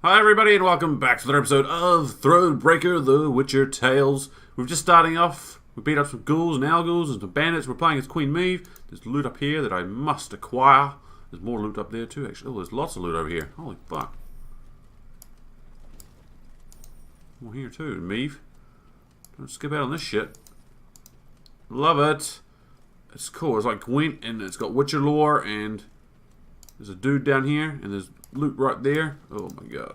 Hi everybody and welcome back to another episode of Thronebreaker, The Witcher Tales. We're just starting off. We beat up some ghouls and owlghouls and some bandits. We're playing as Queen Meve. There's loot up here that I must acquire. There's more loot up there too actually. Oh, there's lots of loot over here. Holy fuck. More here too, Meve. Don't skip out on this shit. Love it. It's cool. It's like Gwent and it's got Witcher lore and there's a dude down here and there's loot right there. Oh my god.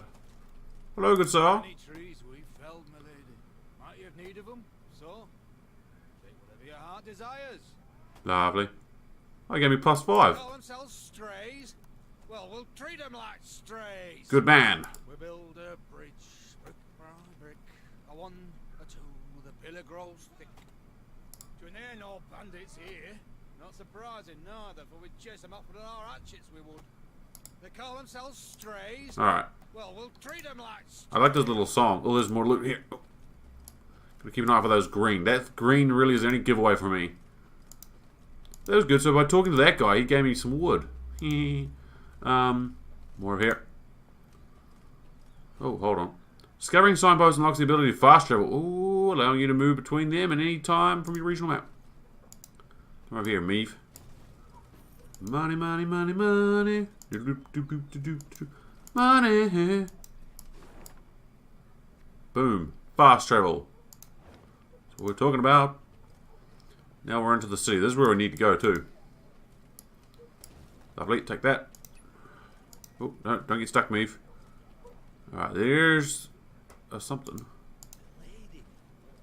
Hello, good sir. Many trees we've felled, my lady. Might you have need of them? So, take whatever your heart desires. Lovely. I gave me +5. Call themselves strays? Well, we'll treat them like strays. Good man. We build a bridge, brick by brick. A one, a two, the pillar grows thick. To ain't no bandits here. Not surprising neither, for we'd chase them up with our hatchets, we would. They call themselves strays. Alright. Well, we'll treat them like strays. I like this little song. Oh, there's more loot here. Oh. Gotta keep an eye for those green. That green really is any giveaway for me. That was good. So by talking to that guy, he gave me some wood. More of here. Oh, hold on. Discovering signposts unlocks the ability to fast travel. Ooh, allowing you to move between them at any time from your regional map. Come over here, Meve. Money, money, money, money. Money. Boom. Fast travel. That's what we're talking about. Now we're into the city. This is where we need to go too. Lovely. Take that. Oh, no, don't get stuck, Meve. Alright, there's something. Lady,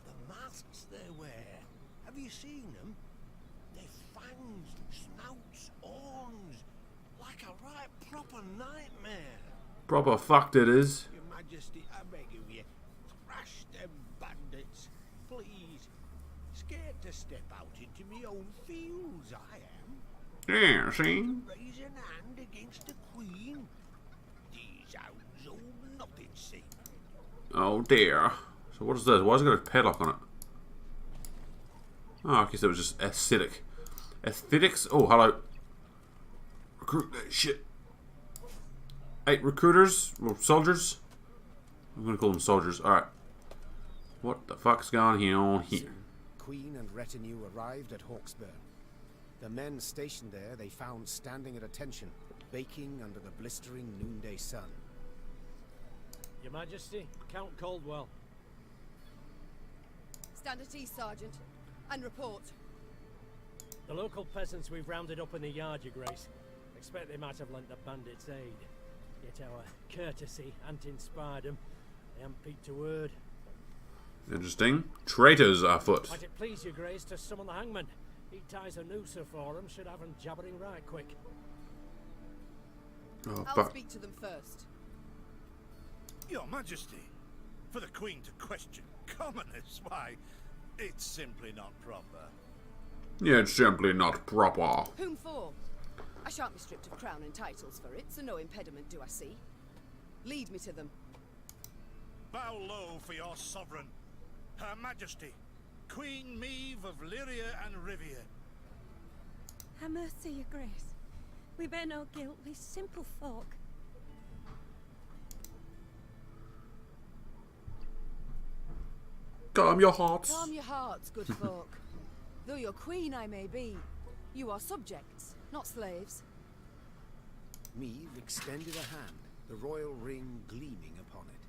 the masks they wear. Have you seen them? They're fangs, snouts, horns. Like a right proper nightmare. Proper fucked it is. Your Majesty, I beg of you, thrash them bandits, please. Scared to step out into me own fields, I am. Yeah, see? Raise an hand against the Queen. These hounds owe nothing, see. Oh dear. So what is this? Why has it got a padlock on it? Oh, I guess it was just aesthetic. Aesthetics? Oh, hello. Recruit that shit. 8 recruiters? Or soldiers? I'm gonna call them soldiers. Alright. What the fuck's going on here? Queen and retinue arrived at Hawksburn. The men stationed there they found standing at attention, baking under the blistering noonday sun. Your Majesty, Count Caldwell. Stand at ease, Sergeant, and report. The local peasants we've rounded up in the yard, Your Grace. Expect they might have lent the bandits aid. Yet our courtesy hadn't inspired them. They haven't peeped a word. Interesting. Traitors afoot. Might it please Your Grace to summon the hangman? He ties a noose for them, should have them jabbering right quick. Oh, I'll fuck. speak to them first. Your Majesty, for the Queen to question commoners, why, it's simply not proper. Yeah, it's simply not proper. Whom for? I shan't be stripped of crown and titles for it, so no impediment do I see. Lead me to them. Bow low for your sovereign, Her Majesty, Queen Meve of Lyria and Rivia. Have mercy, Your Grace. We bear no guilt, we simple folk. Calm your hearts. Calm your hearts, good folk. Though your queen I may be, you are subjects, not slaves. Meve extended a hand, the royal ring gleaming upon it.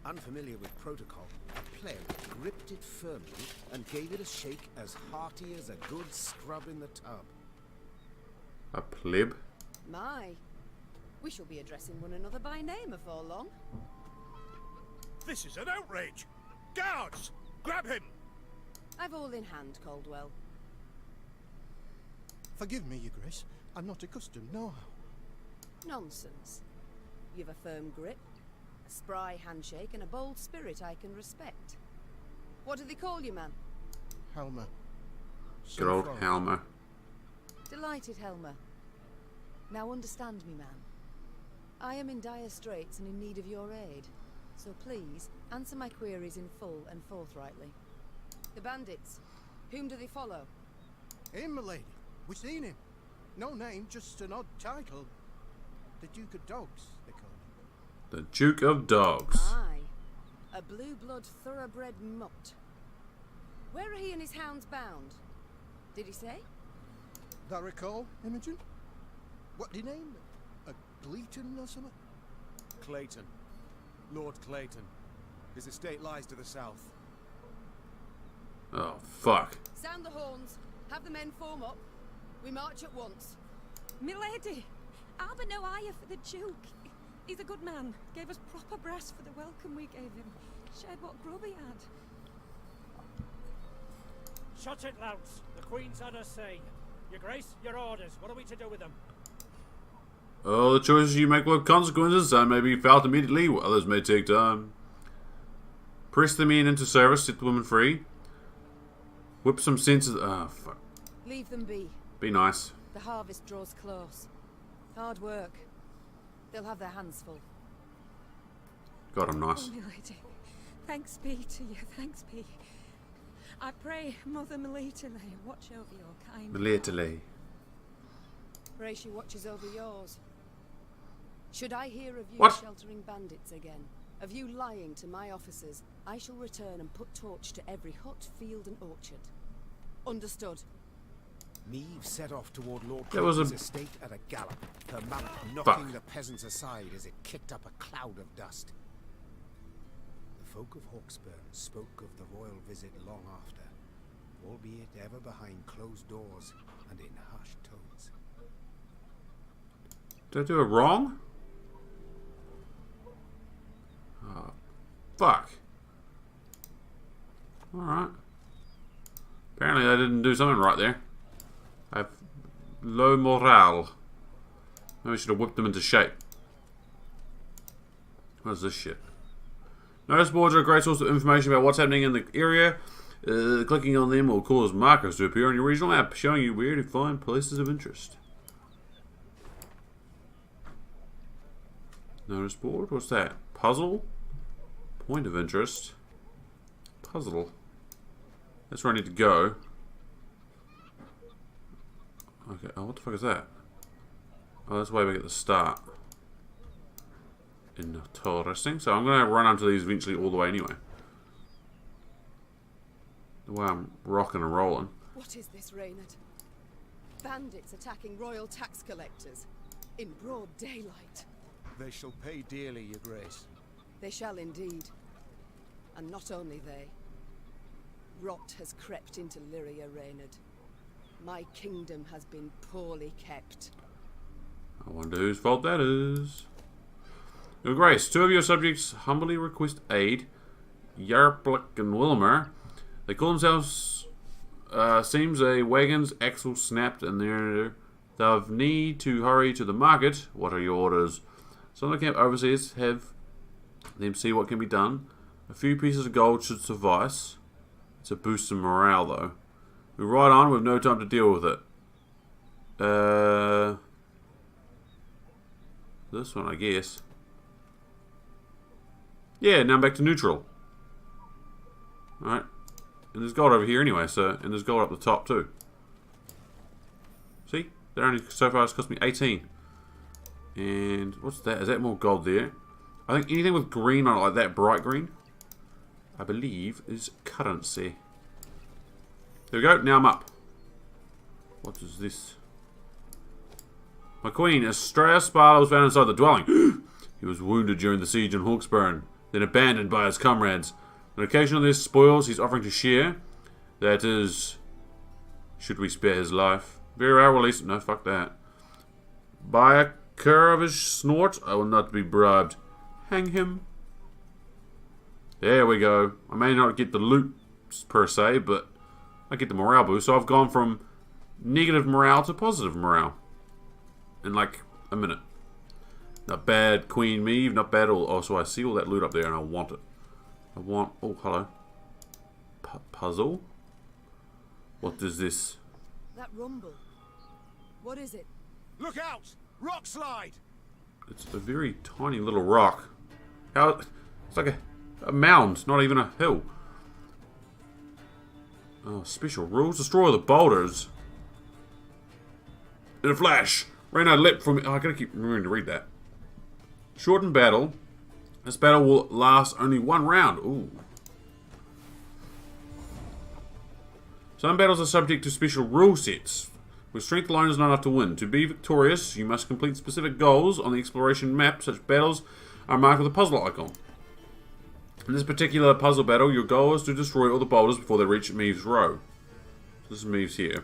Unfamiliar with protocol, a pleb gripped it firmly and gave it a shake as hearty as a good scrub in the tub. A pleb? My, we shall be addressing one another by name afore long. This is an outrage! Guards! Grab him! I've all in hand, Caldwell. Forgive me, Your Grace. I'm not accustomed, no. Nonsense. You've a firm grip, a spry handshake, and a bold spirit I can respect. What do they call you, man? Helmer. Good old Helmer. Delighted, Helmer. Now understand me, man. I am in dire straits and in need of your aid. So please, answer my queries in full and forthrightly. The bandits, whom do they follow? Him, my lady. We've seen him. No name, just an odd title. The Duke of Dogs, they call him. The Duke of Dogs. Aye. A blue-blood thoroughbred mutt. Where are he and his hounds bound? Did he say? That recall, Imogen? What do you name? A Gleeton or something? Clayton. Lord Clayton. His estate lies to the south. Oh, fuck. Sound the horns. Have the men form up. We march at once. Milady, I've no ire for the Duke. He's a good man. Gave us proper brass for the welcome we gave him. Shared what grub he had. Shut it, louts. The Queen's had her say. Your Grace, your orders. What are we to do with them? Oh, the choices you make will have consequences. Some may be felt immediately, while others may take time. Press the men into service, set the women free. Whip some senses. Oh, fuck. Leave them be. Be nice. The harvest draws close. Hard work. They'll have their hands full. God, I'm nice. Oh, milady. Thanks be to you, thanks be. I pray Mother Melitele watch over your kind. Melitele. Pray she watches over yours. Should I hear of you What? sheltering bandits again, of you lying to my officers, I shall return and put torch to every hut, field and orchard. Understood. Meve set off toward Lord There was Clayton's a- estate at a gallop, her mount knocking Fuck. the peasants aside as it kicked up a cloud of dust. The folk of Hawksburn spoke of the royal visit long after, albeit ever behind closed doors and in hushed tones. Did I do it wrong? Oh, fuck. Alright. Apparently I didn't do something right there. I have low morale. Maybe I should have whipped them into shape. What is this shit? Notice boards are a great source of information about what's happening in the area. Clicking on them will cause markers to appear on your regional map, showing you where to find places of interest. Notice board? What's that? Puzzle? Point of interest. Puzzle. That's where I need to go. Okay, oh, what the fuck is that? Oh, that's way back at the start. Interesting. So I'm going to run onto these eventually all the way anyway. The way I'm rocking and rolling. What is this, Reynard? Bandits attacking royal tax collectors in broad daylight. They shall pay dearly, your grace. They shall indeed. And not only they. Rot has crept into Lyria, Reynard. My kingdom has been poorly kept. I wonder whose fault that is. Your Grace, two of your subjects humbly request aid. Yarplik and Wilmer. They call themselves... seems a wagon's axle snapped and they've need to hurry to the market. What are your orders? Some of the camp overseers have them see what can be done. A few pieces of gold should suffice. It's a boost in morale, though. We ride on with no time to deal with it. This one, I guess. Yeah, now I'm back to neutral. Alright. And there's gold over here anyway, so... And there's gold up the top, too. See? That only so far has cost me 18. And... What's that? Is that more gold there? I think anything with green on it, like that bright green, I believe is currency. There we go. Now I'm up. What is this? My queen, Estrella Sparta, was found inside the dwelling. He was wounded during the siege in Hawksburn, then abandoned by his comrades. On occasion of this spoils he's offering to share. That is, should we spare his life? Very well, release. No, fuck that. By a cur of his snort, I will not be bribed. Hang him. There we go. I may not get the loot per se, but I get the morale boost. So I've gone from negative morale to positive morale in like a minute. Not bad, Queen Meve. Not bad at all. Oh, so I see all that loot up there and I want it. I want... Oh, hello. Puzzle? What is this? That rumble. What is it? Look out! Rock slide! It's a very tiny little rock. How... It's like a mound, not even a hill. Oh, special rules. Destroy the boulders. In a flash. Reynard leapt from... Oh, I gotta keep remembering to read that. Shorten battle. This battle will last only 1 round. Ooh. Some battles are subject to special rule sets, where strength alone is not enough to win. To be victorious, you must complete specific goals on the exploration map. Such battles are marked with a puzzle icon. In this particular puzzle battle, your goal is to destroy all the boulders before they reach Meve's row. So this is Meve's here.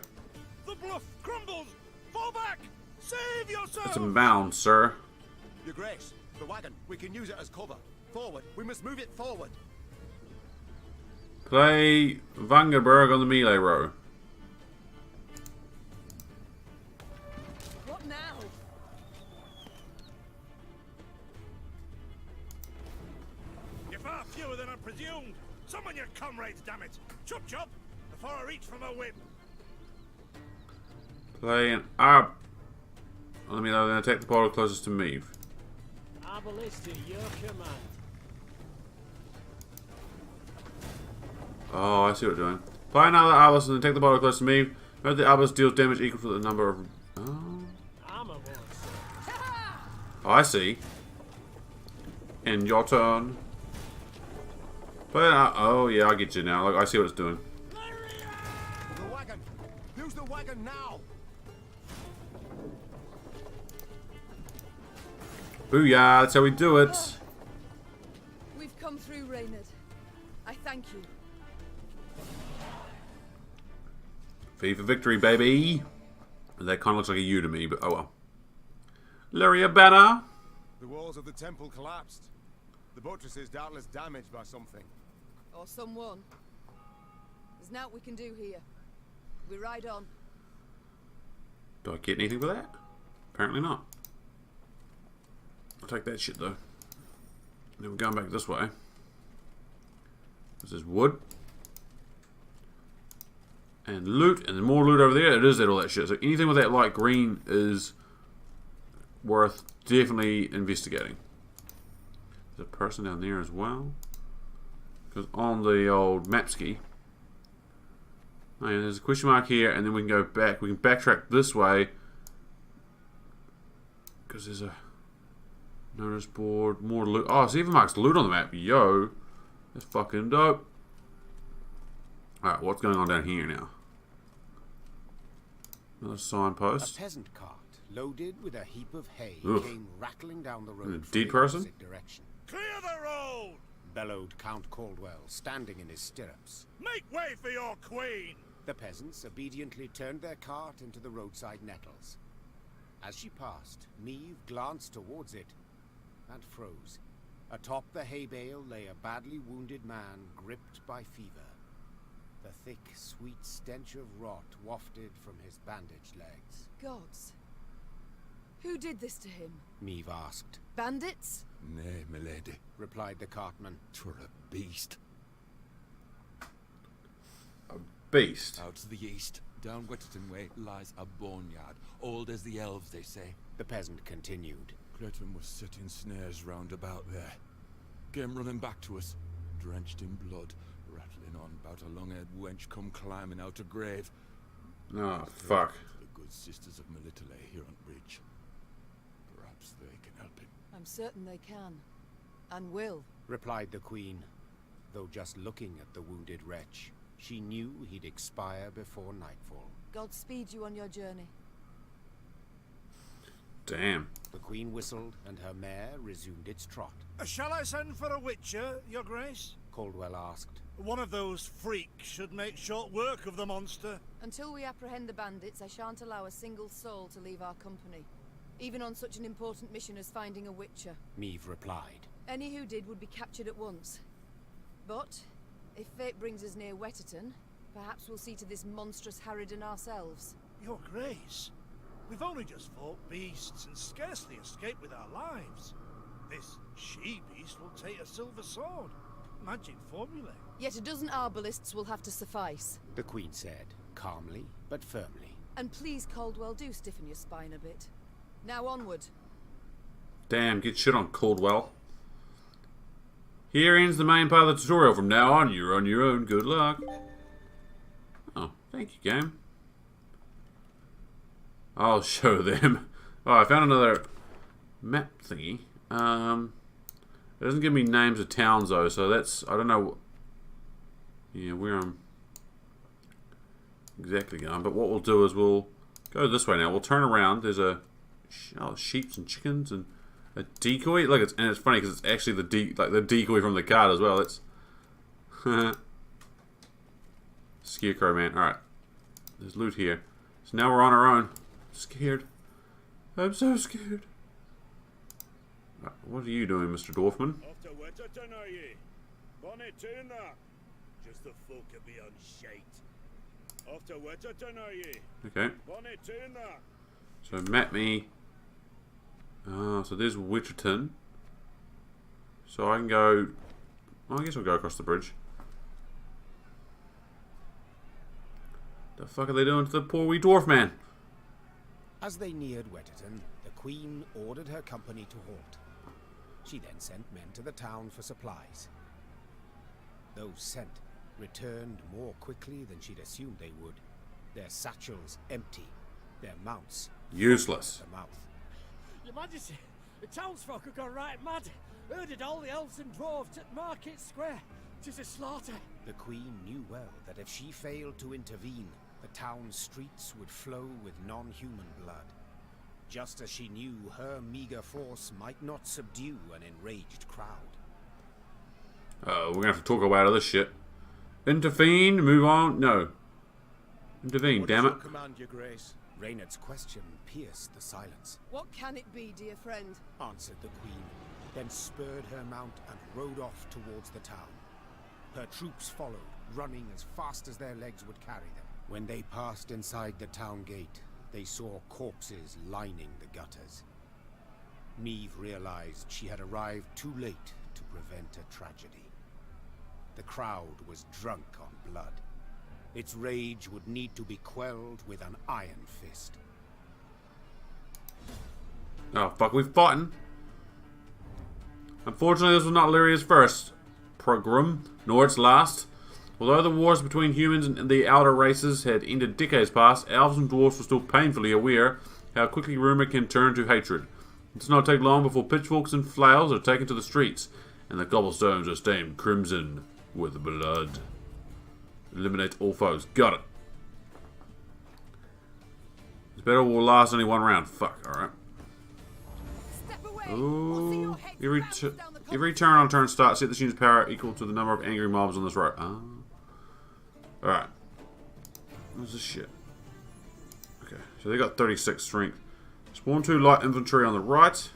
The bluff crumbles! Fall back! Save yourself! It's a mound, sir. Your Grace, the wagon. We can use it as cover. Forward. We must move it forward. Play Vangerberg on the melee row. What now? You're far fewer than I presumed. Summon your comrades, damn it! Chop chop! Before I reach for my whip. Play an Arb. Let me know, then attack the portal closest to Meve. Arbalist to your command. Oh, I see what we're doing. Play another Arbalist and then take the portal closest to Meve. Note the Arbalist deals damage equal to the number of... Oh, Armor once. I see. And your turn. Play an Oh, yeah, I get you now. Like, I see what it's doing. The wagon. Use the wagon now. Booyah, that's how we do it. We've come through, Reynard. I thank you. V for victory, baby. That kind of looks like a U to me, but oh well. Luria banner. The walls of the temple collapsed. The buttresses doubtless damaged by something. Or someone. There's naught we can do here. We ride on. Do I get anything for that? Apparently not. I'll take that shit though. Then we're going back this way. This is wood. And loot, and then more loot over there. It is that all that shit. So anything with that light green is worth definitely investigating. There's a person down there as well. Because on the old map ski. Oh yeah, there's a question mark here, and then we can go back. We can backtrack this way. Because there's a notice board, more loot. Oh, so even marks loot on the map. Yo. That's fucking dope. Alright, what's going on down here now? Another signpost. A peasant cart, loaded with a heap of hay, Ugh. came rattling down the road A from dead the person? opposite direction. Clear the road! Bellowed Count Caldwell, standing in his stirrups. Make way for your queen! The peasants obediently turned their cart into the roadside nettles. As she passed, Meve glanced towards it and froze. Atop the hay bale lay a badly wounded man gripped by fever. The thick, sweet stench of rot wafted from his bandaged legs. Gods. Who did this to him? Meve asked. Bandits? Nay, milady. Replied the cartman. 'Twere a beast. Beast. Out to the east, down Wetterton Way, lies a boneyard. Old as the elves, they say. The peasant continued. Clayton was setting snares round about there. Came running back to us, drenched in blood, rattling on about a long-haired wench come climbing out a grave. Oh, fuck. The good sisters of Melita lay here on bridge. Perhaps they can help him. I'm certain they can. And will. Replied the queen. Though just looking at the wounded wretch, she knew he'd expire before nightfall. God speed you on your journey. Damn. The queen whistled, and her mare resumed its trot. Shall I send for a witcher, your grace? Caldwell asked. One of those freaks should make short work of the monster. Until we apprehend the bandits, I shan't allow a single soul to leave our company. Even on such an important mission as finding a witcher. Meve replied. Any who did would be captured at once. But, if fate brings us near Wetterton, perhaps we'll see to this monstrous harridan ourselves. Your grace, we've only just fought beasts and scarcely escaped with our lives. This she-beast will take a silver sword. Magic formula. Yet a dozen arbalists will have to suffice. The queen said, calmly but firmly. And please, Caldwell, do stiffen your spine a bit. Now onward. Damn, get shit on, Caldwell. Here ends the main part of the tutorial. From now on, you're on your own. Good luck. Oh, thank you, game. I'll show them. Oh, I found another map thingy. It doesn't give me names of towns though, so that's, I don't know. Yeah, where I'm exactly going. But what we'll do is we'll go this way now. We'll turn around. There's a sheeps and chickens and a decoy. Look, it's funny because it's actually the decoy from the card as well. It's Scarecrow man. All right, there's loot here. So now we're on our own. Scared. I'm so scared. What are you doing, Mr. Dwarfman? Off to Witterton, are ye? Bonnet tune that. Just the folk of beyond shite. Off to Witterton, are ye? Okay. Bonnet tune that. So map me. So there's Witcherton. So I can go. Well, I guess I'll go across the bridge. The fuck are they doing to the poor wee dwarf man? As they neared Wetterton, the Queen ordered her company to halt. She then sent men to the town for supplies. Those sent returned more quickly than she'd assumed they would. Their satchels empty, their mounts useless. at the mouth. Your Majesty, the townsfolk have gone right mad. Herded all the elves and dwarves at Market Square. 'Tis a slaughter. The Queen knew well that if she failed to intervene, the town's streets would flow with non-human blood. Just as she knew her meager force might not subdue an enraged crowd. We're gonna have to talk about this shit. Intervene, move on. No. Intervene, damn it. Command, Your Grace. Reynard's question pierced the silence. What can it be, dear friend? Answered the Queen, then spurred her mount and rode off towards the town. Her troops followed, running as fast as their legs would carry them. When they passed inside the town gate, they saw corpses lining the gutters. Meve realized she had arrived too late to prevent a tragedy. The crowd was drunk on blood. Its rage would need to be quelled with an iron fist. Oh fuck, we've fought. Unfortunately, this was not Lyria's first pogrom, nor its last. Although the wars between humans and the outer races had ended decades past, elves and dwarves were still painfully aware how quickly rumour can turn to hatred. It does not take long before pitchforks and flails are taken to the streets, and the cobblestones are stained crimson with blood. Eliminate all foes. Got it. This battle will last only one round. Fuck, alright. Ooh. Every turn on turn start, set this unit's power equal to the number of angry mobs on this road. Alright. What's this shit? Okay, so they got 36 strength. Spawn 2 light infantry on the right.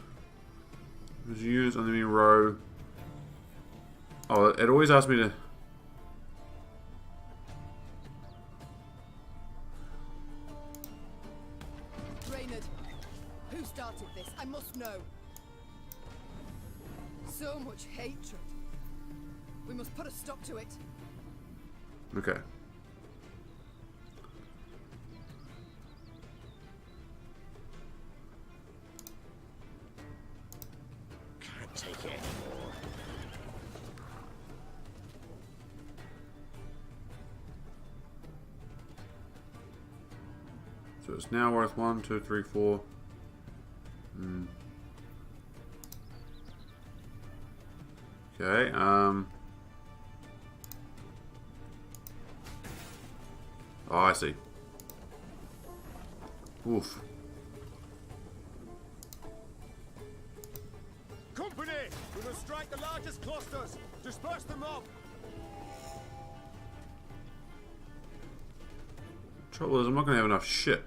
There's units on the enemy row. Oh, it always asks me to... Reynard, who started this? I must know. So much hatred. We must put a stop to it. Okay. Can't take it anymore. So it's now worth 1, 2, 3, 4. Okay, Oh, I see. Oof. Company! We will strike the largest clusters. Disperse the mob. Trouble is, I'm not gonna have enough shit.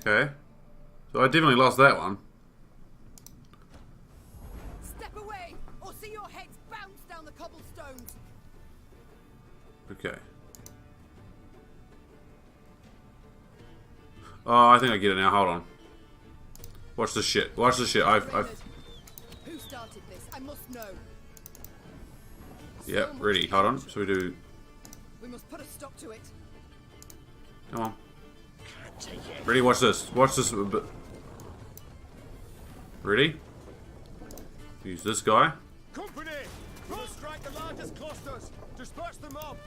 Okay. So I definitely lost that one. Step away, or see your heads bounce down the cobblestones. Okay. Oh, I think I get it now. Hold on. Watch this shit. Watch this shit. Who started this? I must know. Yep, ready. Hold on. So we do... We must put a stop to it. Come on. Ready? Watch this. Watch this. Ready? Use this guy. Company! We will strike the largest largest clusters. Disperse the mob.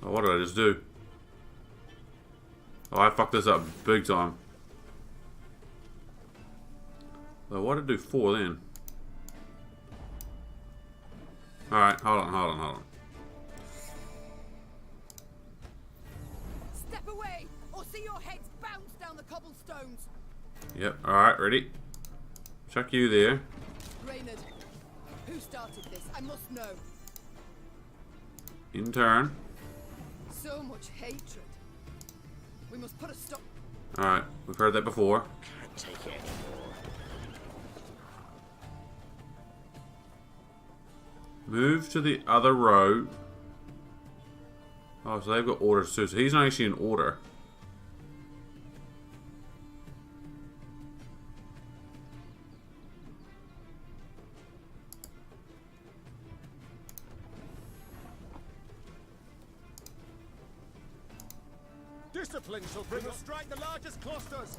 Oh, what did I just do? Oh, I fucked this up big time. So what did I do 4 then? Alright, hold on. Step away, or see your heads bounce down the cobblestones. Yep, alright, ready? Chuck you there. Reynard, who started this? I must know. In turn. So much hatred. We must put a stop. Alright, we've heard that before. Can't take it anymore. Move to the other row. Oh, so they've got orders too. So he's not actually in order. Discipline shall bring us strike the largest clusters.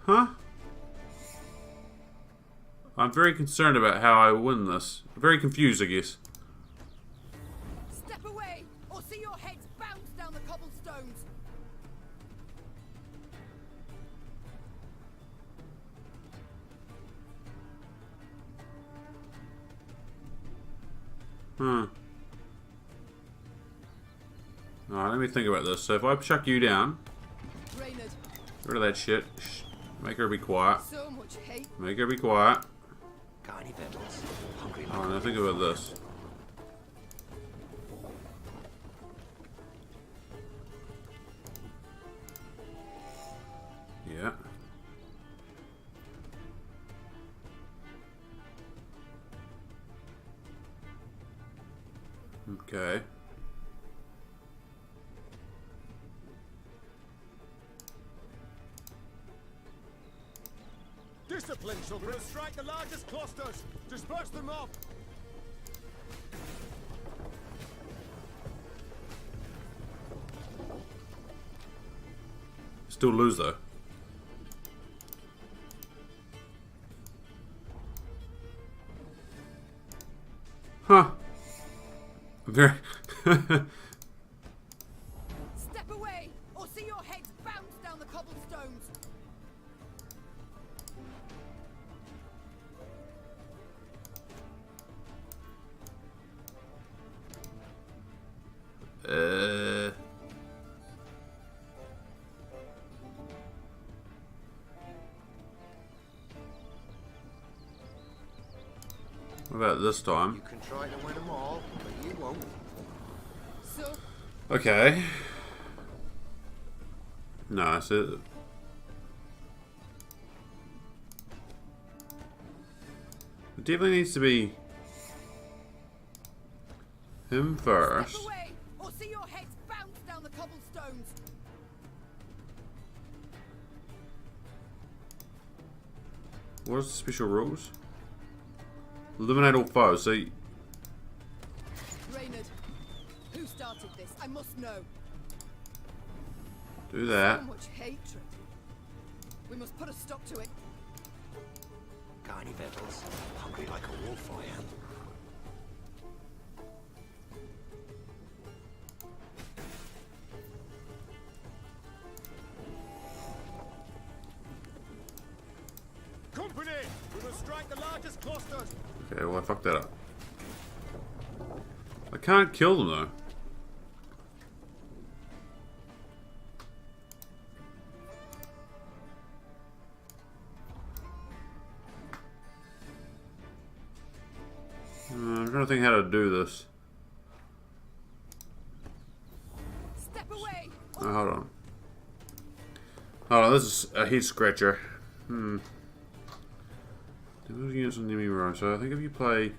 Huh? I'm very concerned about how I win this. Very confused, I guess. Step away, or see your heads bounce down the cobblestones. Alright, let me think about this. So if I chuck you down, Reynard, rid of that shit. Shh. Make her be quiet. so much hate. Make her be quiet. Got any victuals? Hungry like Alright, now think about this. Yeah. Okay. Discipline shall bring us strike the largest clusters. Disperse the mob. Still lose though. Huh. Very. Step away, or see your heads bounce down the cobblestones. What about this time? You can try to win them all, but you won't. So, Okay. No, so it definitely needs to be him first. step away, or see your heads bounce down the cobblestones. What is the special rules? Eliminate all foes. So Reynard, who started this? I must know. do that. So much hatred. We must put a stop to it. Got any victuals? Hungry like a wolf, I am. Company! We will strike the largest clusters. Okay, well I fucked that up. I can't kill them though. I'm trying to think how to do this. Step away. Oh, hold on. Hold on, this is a head scratcher. Damage units on the enemy row. So I think if you play...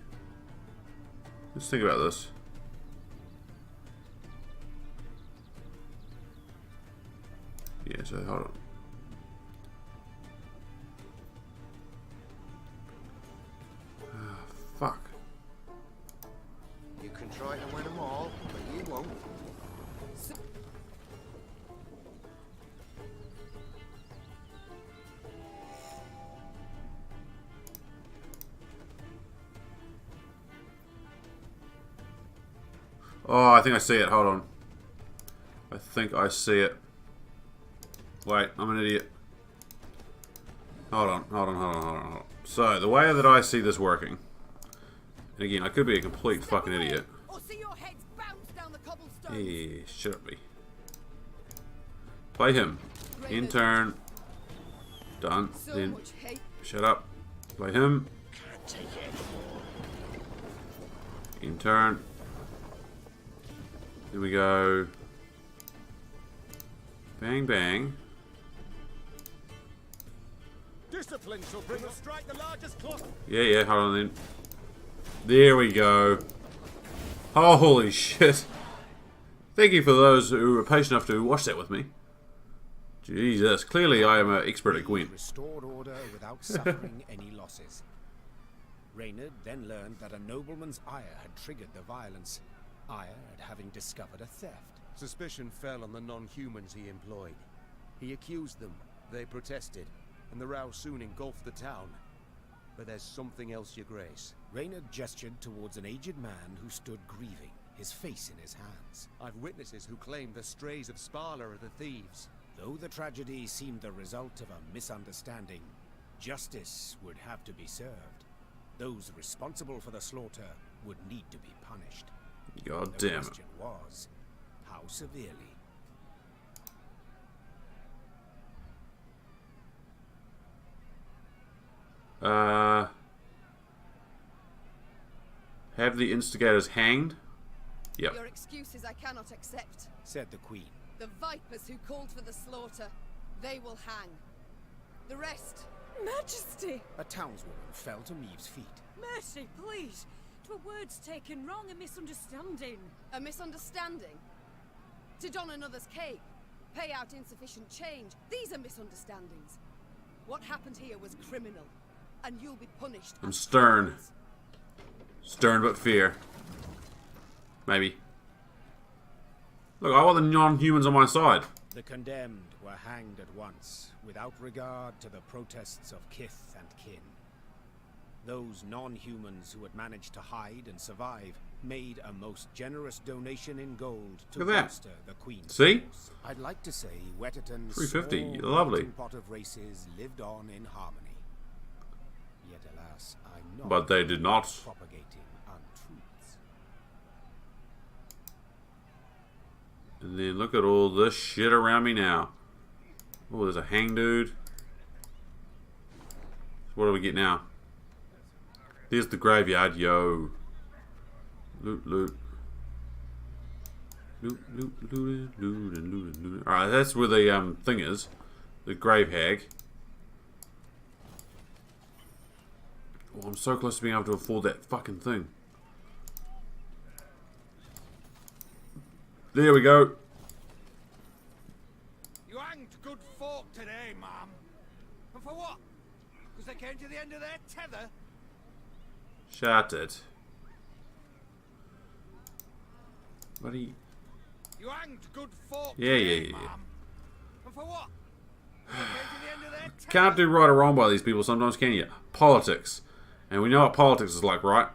Let's think about this. Yeah, so hold on. Oh, I think I see it. Hold on. I think I see it. Wait, I'm an idiot. Hold on. So, the way that I see this working, and again, I could be a complete fucking idiot. Or see your heads bounce down the cobblestones. Hey, shut up, me. Play him. In turn. Done. So Then much hate. shut up. Play him. In turn. Here we go. Bang bang. Discipline shall bring us strike the largest cloth. Yeah, hold on then. There we go. Holy shit. Thank you for those who were patient enough to watch that with me. Jesus, clearly I am an expert at Gwent. Restored order without suffering any losses. Reynard then learned that a nobleman's ire had triggered the violence. Ire at having discovered a theft. Suspicion fell on the non-humans he employed. He accused them, they protested, and the row soon engulfed the town. But there's something else, Your Grace. Reynard gestured towards an aged man who stood grieving, his face in his hands. I've witnesses who claim the strays of Sparla are the thieves. Though the tragedy seemed the result of a misunderstanding, justice would have to be served. Those responsible for the slaughter would need to be punished. God The damn it. question was, how severely? Have the instigators hanged? Yep. Your excuses I cannot accept. Said the Queen. The vipers who called for the slaughter, they will hang. The rest. Majesty! A townswoman fell to Meve's feet. Mercy, please! 'Twere words taken wrong, a misunderstanding. A misunderstanding? To don another's cape, pay out insufficient change. These are misunderstandings. What happened here was criminal, and you'll be punished. I'm as stern. criminals. Stern but fear. Maybe. Look, I want the non-humans on my side. The condemned were hanged at once, without regard to the protests of kith and kin. Those non-humans who had managed to hide and survive made a most generous donation in gold to Look at that. bolster the Queen's See? cause. I'd like to say Wetterton's 350, small lovely. melting pot of races lived on in harmony. Yet alas, I'm not But they did not. propagating untruths. And then look at all this shit around me now. Oh, there's a hang dude. What do we get now? There's the graveyard, yo. Loot, loot. Loot, loot, loot, loot, loot, loot. Alright, that's where the thing is. The grave hag. Oh, I'm so close to being able to afford that fucking thing. There we go. You hanged good folk today, ma'am. And for what? Because they came to the end of their tether? Shut it. Buddy. You hanged good folk Yeah, today, yeah. ma'am. And for what? 'Cause they came to the end of their tether? Can't do right or wrong by these people sometimes, can you? Politics. And we know what politics is like, right?